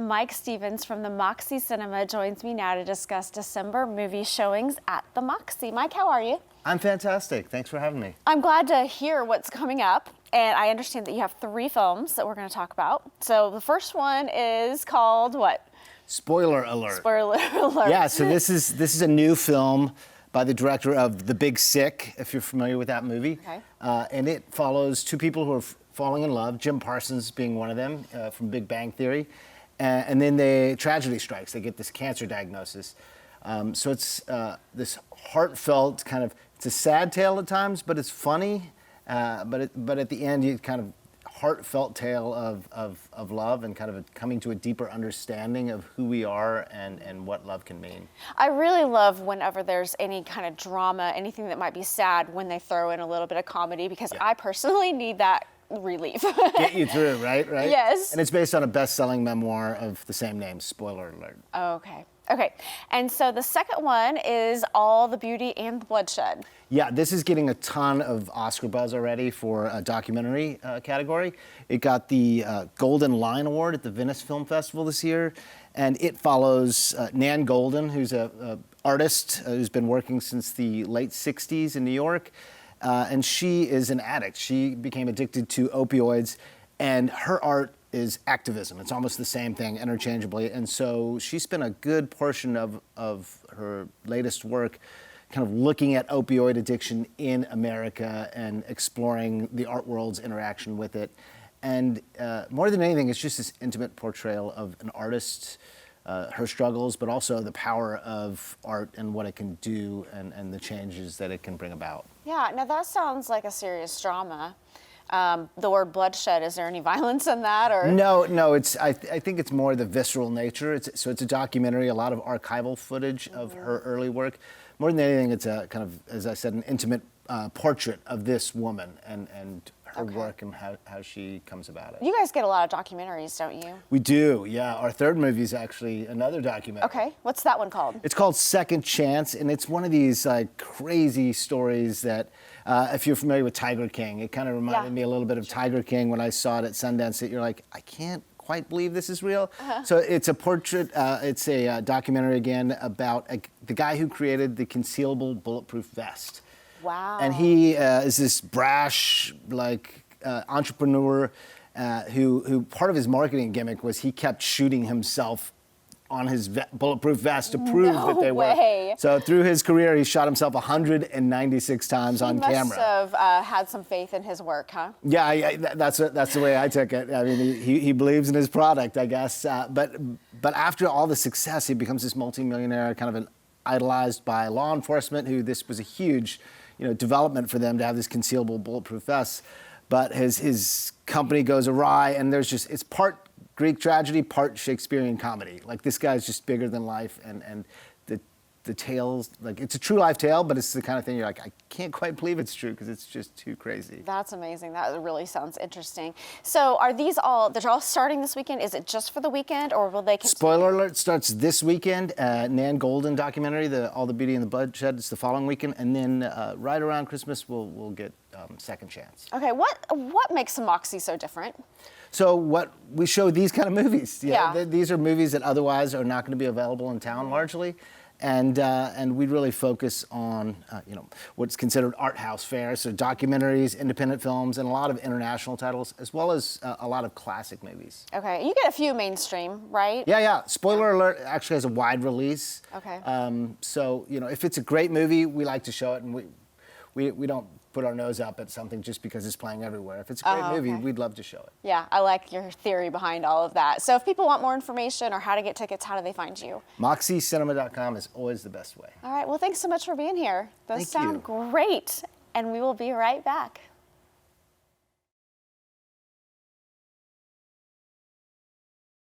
Mike Stevens from the Moxie Cinema joins me now to discuss December movie showings at the Moxie. Mike, how are you? I'm fantastic. Thanks for having me. I'm glad to hear what's coming up, and I understand that you have 3 films that we're going to talk about. So the first one is called what? Spoiler alert. Spoiler alert. Yeah, so this is a new film by the director of The Big Sick, if you're familiar with that movie. Okay. And it follows 2 people who are falling in love, Jim Parsons being one of them from Big Bang Theory. And then tragedy strikes. They get this cancer diagnosis. So it's this heartfelt kind of, it's a sad tale at times, but it's funny. But at the end, you kind of heartfelt tale of love and kind of coming to a deeper understanding of who we are and what love can mean. I really love whenever there's any kind of drama, anything that might be sad, when they throw in a little bit of comedy, because I personally need that relief. Get you through, right? Yes. And it's based on a best-selling memoir of the same name, spoiler alert. Okay. Okay. And so the second one is All the Beauty and the Bloodshed. Yeah, this is getting a ton of Oscar buzz already for a documentary category. It got the Golden Lion Award at the Venice Film Festival this year, and it follows Nan Goldin, who's an artist who's been working since the late 60s in New York, and she is an addict. She became addicted to opioids, and her art is activism. It's almost the same thing interchangeably, and so she spent a good portion of her latest work kind of looking at opioid addiction in America and exploring the art world's interaction with it. And more than anything, it's just this intimate portrayal of an artist, her struggles, but also the power of art and what it can do and the changes that it can bring about. Yeah, now that sounds like a serious drama. The word bloodshed, is there any violence in that? Or No, I think it's more the visceral nature. It's a documentary, a lot of archival footage of her early work. More than anything, it's a kind of, as I said, an intimate portrait of this woman and her work and how she comes about it. You guys get a lot of documentaries, don't you? We do, yeah. Our third movie is actually another documentary. Okay, what's that one called? It's called Second Chance, and it's one of these like crazy stories that, if you're familiar with Tiger King, it kind of reminded me a little bit of Tiger King when I saw it at Sundance. That you're like, I can't quite believe this is real. So it's a portrait, it's a documentary again about the guy who created the concealable bulletproof vest. Wow. And he is this brash, like, entrepreneur who part of his marketing gimmick was he kept shooting himself on his bulletproof vest to prove that they were. So through his career, he shot himself 196 times on camera. He must have had some faith in his work, huh? Yeah, that's the way I took it. I mean, he believes in his product, I guess. But after all the success, he becomes this multimillionaire, kind of idolized by law enforcement. Who this was a huge, development for them to have this concealable bulletproof vest. But his company goes awry, and it's part Greek tragedy, part Shakespearean comedy. Like, this guy's just bigger than life, and the tales, like, it's a true life tale, but it's the kind of thing you're like, I can't quite believe it's true because it's just too crazy. That's amazing. That really sounds interesting. So they're all starting this weekend? Is it just for the weekend, or will they continue? Spoiler alert, starts this weekend. Nan Goldin documentary, All the Beauty and the Bloodshed, is the following weekend, and then right around Christmas we'll get Second Chance. Okay, what makes Moxie so different? So we show these kind of movies. Yeah. These are movies that otherwise are not going to be available in town largely. And we really focus on, what's considered art house fare, so documentaries, independent films, and a lot of international titles, as well as a lot of classic movies. Okay, you get a few mainstream, right? Yeah. Spoiler alert actually has a wide release. Okay. So, if it's a great movie, we like to show it, and we don't put our nose up at something just because it's playing everywhere. If it's a great movie, we'd love to show it. Yeah, I like your theory behind all of that. So if people want more information or how to get tickets, how do they find you? MoxieCinema.com is always the best way. All right, well, thanks so much for being here. Those Thank sound you. great, and we will be right back.